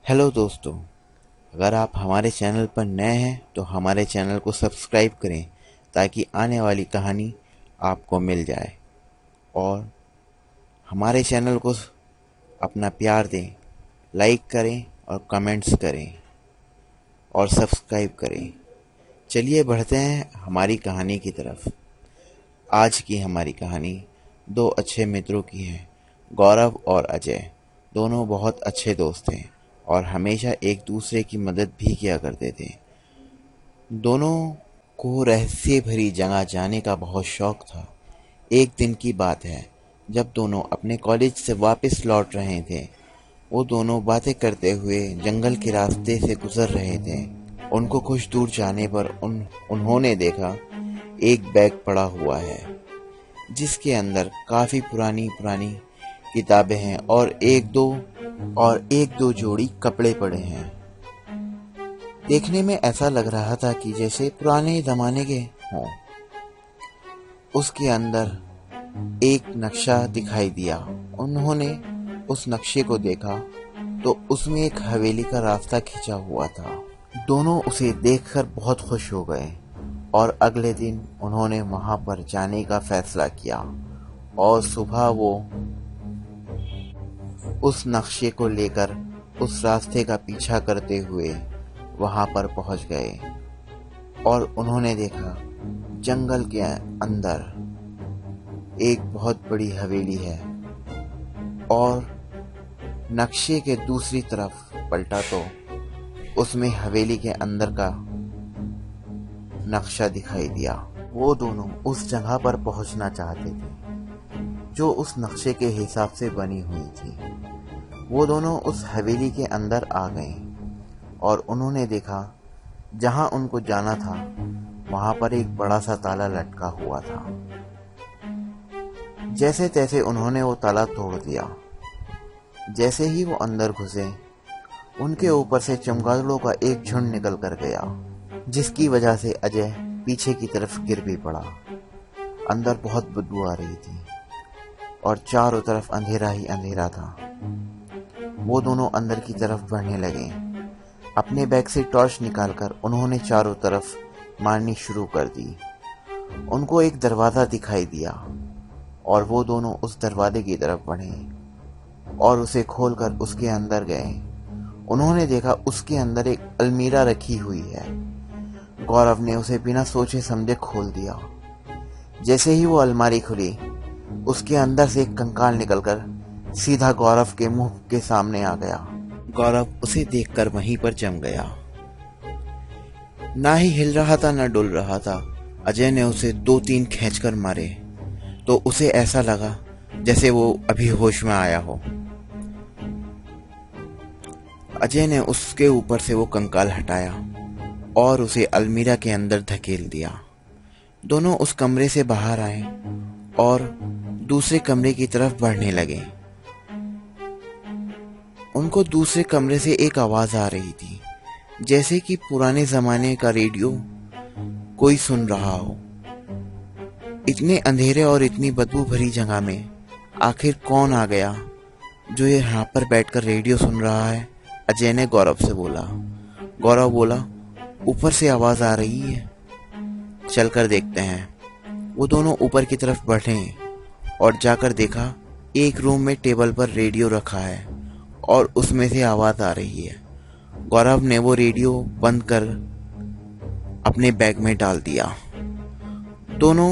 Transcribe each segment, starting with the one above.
Hello दोस्तों, अगर आप हमारे चैनल पर नए हैं तो हमारे चैनल को सब्सक्राइब करें ताकि आने वाली कहानी आपको मिल जाए। और हमारे चैनल को अपना प्यार दें, लाइक करें और कमेंट्स करें और सब्सक्राइब करें। चलिए बढ़ते हैं हमारी कहानी की तरफ। आज की हमारी कहानी दो अच्छे मित्रों की है। गौरव और अजय दोनों बहुत अच्छे दोस्त हैं और हमेशा एक दूसरे की मदद भी किया करते थे। दोनों को रहस्य भरी जगह जाने का बहुत शौक था। एक दिन की बात है, जब दोनों अपने कॉलेज से वापस लौट रहे थे। वो दोनों बातें करते हुए जंगल के रास्ते से गुजर रहे थे। उनको कुछ दूर जाने पर उन्होंने देखा एक बैग पड़ा हुआ है जिसके अंदर काफी पुरानी पुरानी किताबें हैं और एक दो जोड़ी कपड़े पड़े हैं। देखने में ऐसा लग रहा था कि जैसे पुराने जमाने के हों। उसके अंदर एक नक्शा दिखाई दिया। उन्होंने उस नक्शे को देखा तो उसमें एक हवेली का रास्ता खिंचा हुआ था। दोनों उसे देखकर बहुत खुश हो गए और अगले दिन उन्होंने वहां पर जाने का फैसला किया और सुबह वो उस नक्शे को लेकर उस रास्ते का पीछा करते हुए वहां पर पहुंच गए और उन्होंने देखा जंगल के अंदर एक बहुत बड़ी हवेली है और नक्शे के दूसरी तरफ पलटा तो उसमें हवेली के अंदर का नक्शा दिखाई दिया। वो दोनों उस जगह पर पहुंचना चाहते थे जो उस नक्शे के हिसाब से बनी हुई थी। वो दोनों उस हवेली के अंदर आ गए और उन्होंने देखा जहां उनको जाना था वहां पर एक बड़ा सा ताला लटका हुआ था। जैसे तैसे उन्होंने वो ताला तोड़ दिया। जैसे ही वो अंदर घुसे, उनके ऊपर से चमगादड़ों का एक झुंड निकल कर गया, जिसकी वजह से अजय पीछे की तरफ गिर भी पड़ा। अंदर बहुत बदबू आ रही थी और चारों तरफ अंधेरा ही अंधेरा था। वो दोनों अंदर की तरफ बढ़ने लगे। अपने बैग से टॉर्च निकालकर उन्होंने चारों तरफ मारनी शुरू कर दी। उनको एक दरवाजा दिखाई दिया और वो दोनों उस दरवाजे की तरफ बढ़े और उसे खोलकर उसके अंदर गए। उन्होंने देखा उसके अंदर एक अलमीरा रखी हुई है। गौरव ने उसे बिना सोचे समझे खोल दिया। जैसे ही वो अलमारी खुली, उसके अंदर से एक कंकाल निकलकर सीधा गौरव के मुंह के सामने आ गया। गौरव उसे देखकर वहीं पर जम गया। ना ही हिल रहा था ना डुल रहा था। अजय ने उसे 2-3 खींचकर मारे तो उसे ऐसा लगा जैसे वो अभी होश में आया हो। अजय ने उसके ऊपर से वो कंकाल हटाया और उसे अलमीरा के अंदर धकेल दिया। दोनों उस कमरे से बाहर आए और दूसरे कमरे की तरफ बढ़ने लगे। उनको दूसरे कमरे से एक आवाज आ रही थी, जैसे कि पुराने जमाने का रेडियो कोई सुन रहा हो। इतने अंधेरे और इतनी बदबू भरी जगह में आखिर कौन आ गया जो ये यहाँ पर बैठकर रेडियो सुन रहा है? अजय ने गौरव से बोला। गौरव बोला, ऊपर से आवाज आ रही है, चलकर देखते हैं। वो दोनों ऊपर की तरफ बढ़े और जाकर देखा एक रूम में टेबल पर रेडियो रखा है और उसमें से आवाज आ रही है। गौरव ने वो रेडियो बंद कर अपने बैग में डाल दिया। दोनों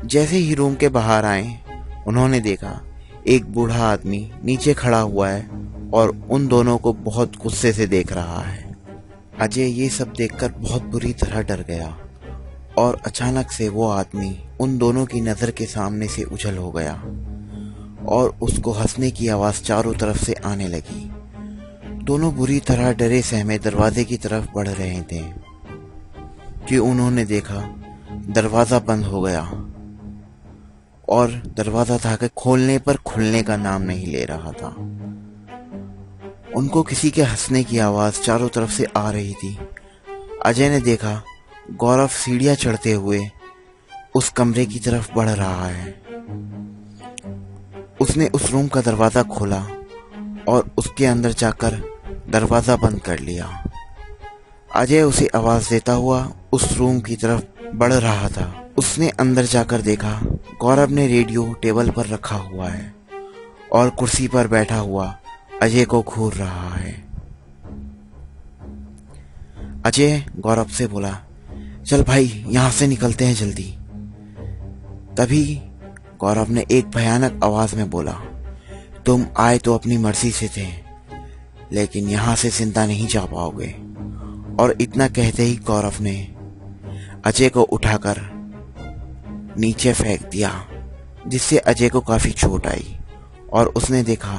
जैसे ही रूम के बाहर आए, उन्होंने देखा एक बूढ़ा आदमी नीचे खड़ा हुआ है और उन दोनों को बहुत गुस्से से देख रहा है। अजय ये सब देखकर बहुत बुरी तरह डर गया और अचानक से वो आदमी उन दोनों की नजर के सामने से उछल हो गया और उसको हंसने की आवाज चारों तरफ से आने लगी। दोनों बुरी तरह डरे सहमे दरवाजे की तरफ बढ़ रहे थे कि उन्होंने देखा दरवाजा बंद हो गया और दरवाजा ताकि खोलने पर खुलने का नाम नहीं ले रहा था। उनको किसी के हंसने की आवाज चारों तरफ से आ रही थी। अजय ने देखा गौरव सीढ़ियां चढ़ते हुए उस कमरे की तरफ बढ़ रहा है। उसने उस रूम का दरवाजा खोला और उसके अंदर जाकर दरवाजा बंद कर लिया। अजय उसे आवाज देता हुआ उस रूम की तरफ बढ़ रहा था। उसने अंदर जाकर देखा गौरव ने रेडियो टेबल पर रखा हुआ है और कुर्सी पर बैठा हुआ अजय को घूर रहा है। अजय गौरव से बोला, चल भाई यहां से निकलते हैं जल्दी। तभी गौरव ने एक भयानक आवाज में बोला, तुम आए तो अपनी मर्जी से थे, लेकिन यहां से जिंदा नहीं जा पाओगे। और इतना कहते ही गौरव ने अजय को उठाकर नीचे फेंक दिया, जिससे अजय को काफी चोट आई। और उसने देखा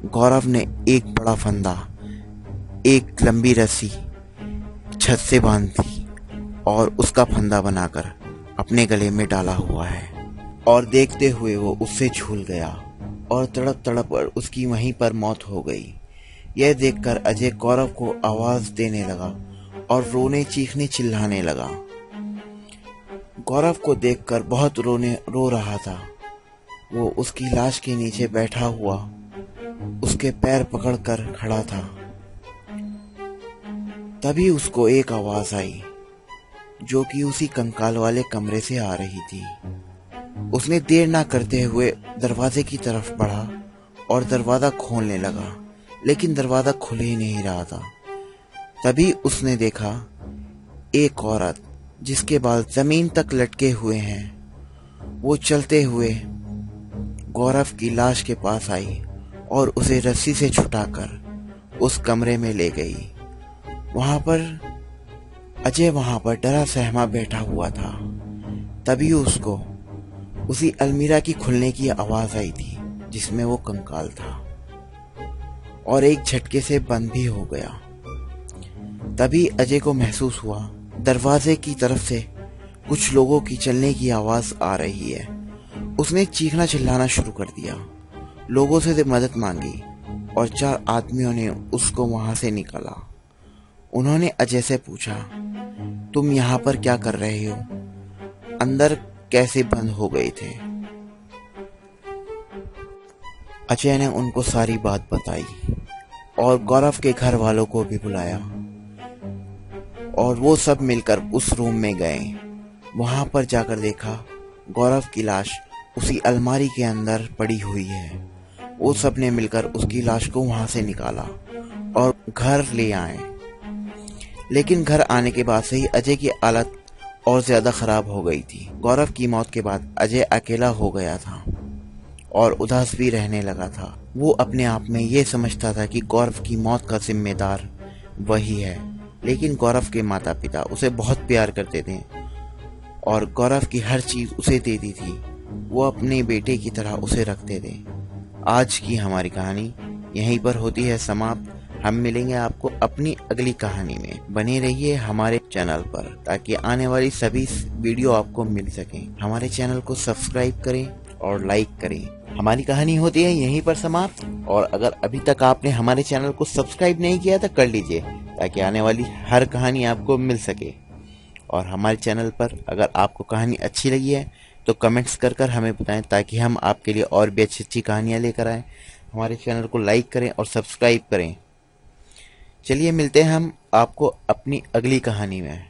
गौरव ने एक बड़ा फंदा, एक लंबी रस्सी छत से बांध दी और उसका फंदा बनाकर अपने गले में डाला हुआ है। और देखते हुए वो उससे झूल गया और तड़प तड़प कर उसकी वहीं पर मौत हो गई। यह देखकर अजय गौरव को आवाज देने लगा और रोने चीखने चिल्लाने लगा। गौरव को देखकर बहुत रो रहा था। वो उसकी लाश के नीचे बैठा हुआ उसके पैर पकड़कर खड़ा था। तभी उसको एक आवाज आई जो कि उसी कंकाल वाले कमरे से आ रही थी। उसने देर ना करते हुए दरवाजे की तरफ बढ़ा और दरवाजा खोलने लगा, लेकिन दरवाजा खुल ही नहीं रहा था। तभी उसने देखा एक औरत जिसके बाल जमीन तक लटके हुए हैं। वो चलते हुए गौरव की लाश के पास आई और उसे रस्सी से छुटाकर उस कमरे में ले गई। अजय वहां पर डरा सहमा बैठा हुआ था। तभी उसको उसी अलमीरा की खुलने की आवाज आई थी जिसमें वो कंकाल था और एक झटके से बंद भी हो गया। तभी अजय को महसूस हुआ दरवाजे की तरफ से कुछ लोगों की चलने की आवाज आ रही है। उसने चीखना चिल्लाना शुरू कर दिया, लोगों से मदद मांगी और 4 आदमियों ने उसको वहां से निकाला। उन्होंने अजय से पूछा, तुम यहाँ पर क्या कर रहे हो? अंदर कैसे बंद हो गए थे? अजय ने उनको सारी बात बताई और गौरव के घर वालों को भी बुलाया और वो सब मिलकर उस रूम में गए। वहां पर जाकर देखा गौरव की लाश उसी अलमारी के अंदर पड़ी हुई है। वो सब ने मिलकर उसकी लाश को वहां से निकाला और घर ले आए। लेकिन घर आने के बाद से ही अजय की हालत और ज्यादा खराब हो गई थी। गौरव की मौत के बाद अजय अकेला हो गया था और उदास भी रहने लगा था। वो अपने आप में ये समझता था कि गौरव की मौत का जिम्मेदार वही है, लेकिन गौरव के माता पिता उसे बहुत प्यार करते थे और गौरव की हर चीज उसे देती थी। वो अपने बेटे की तरह उसे रखते थे। आज की हमारी कहानी यहीं पर होती है समाप्त। हम मिलेंगे आपको अपनी अगली कहानी में। बने रहिए हमारे चैनल पर ताकि आने वाली सभी वीडियो आपको मिल सकें। हमारे चैनल को सब्सक्राइब करें और लाइक करें। हमारी कहानी होती है यहीं पर समाप्त। और अगर अभी तक आपने हमारे चैनल को सब्सक्राइब नहीं किया तो कर लीजिए ताकि आने वाली हर कहानी आपको मिल सके। और हमारे चैनल पर अगर आपको कहानी अच्छी लगी है तो कमेंट्स कर हमें बताएं ताकि हम आपके लिए और भी अच्छी अच्छी कहानियाँ लेकर आएँ। हमारे चैनल को लाइक करें और सब्सक्राइब करें। चलिए मिलते हैं हम आपको अपनी अगली कहानी में।